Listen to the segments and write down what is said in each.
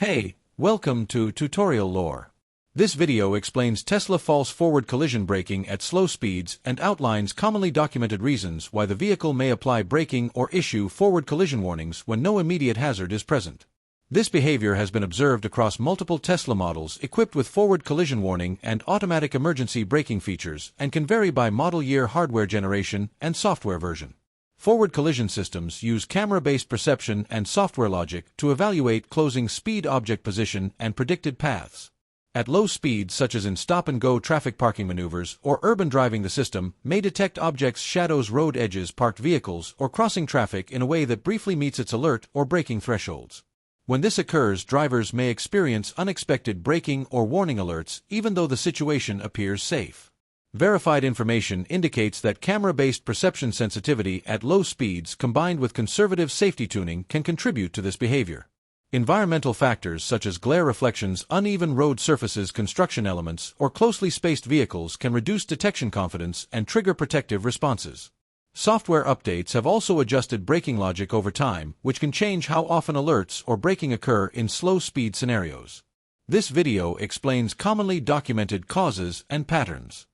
Hey, welcome to Tutorial Lore. This video explains Tesla false forward collision braking at slow speeds and outlines commonly documented reasons why the vehicle may apply braking or issue forward collision warnings when no immediate hazard is present. This behavior has been observed across multiple Tesla models equipped with forward collision warning and automatic emergency braking features and can vary by model year, hardware generation, and software version. Forward collision systems use camera-based perception and software logic to evaluate closing speed, object position, and predicted paths. At low speeds, such as in stop-and-go traffic parking maneuvers or urban driving, the system may detect objects, shadows, road edges, parked vehicles, or crossing traffic in a way that briefly meets its alert or braking thresholds. When this occurs, drivers may experience unexpected braking or warning alerts even though the situation appears safe. Verified information indicates that camera-based perception sensitivity at low speeds combined with conservative safety tuning can contribute to this behavior. Environmental factors such as glare reflections, uneven road surfaces, construction elements, or closely spaced vehicles can reduce detection confidence and trigger protective responses. Software updates have also adjusted braking logic over time, which can change how often alerts or braking occur in slow speed scenarios. This video explains commonly documented causes and patterns.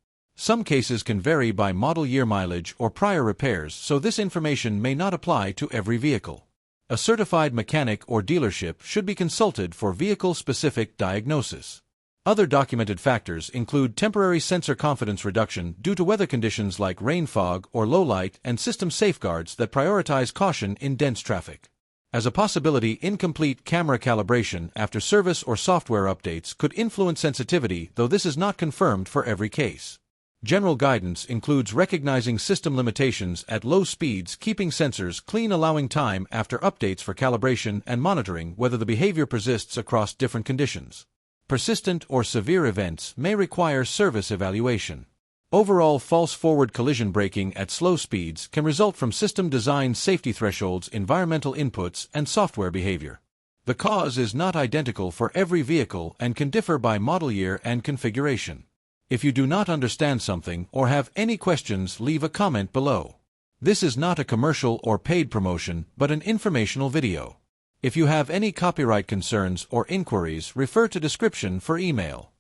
Some cases can vary by model year, mileage, or prior repairs, so this information may not apply to every vehicle. A certified mechanic or dealership should be consulted for vehicle-specific diagnosis. Other documented factors include temporary sensor confidence reduction due to weather conditions like rain, fog, or low light, and system safeguards that prioritize caution in dense traffic. As a possibility, incomplete camera calibration after service or software updates could influence sensitivity, though this is not confirmed for every case. General guidance includes recognizing system limitations at low speeds, keeping sensors clean, allowing time after updates for calibration, and monitoring whether the behavior persists across different conditions. Persistent or severe events may require service evaluation. Overall, false forward collision braking at slow speeds can result from system design, safety thresholds, environmental inputs, and software behavior. The cause is not identical for every vehicle and can differ by model year and configuration. If you do not understand something or have any questions, leave a comment below. This is not a commercial or paid promotion, but an informational video. If you have any copyright concerns or inquiries, refer to description for email.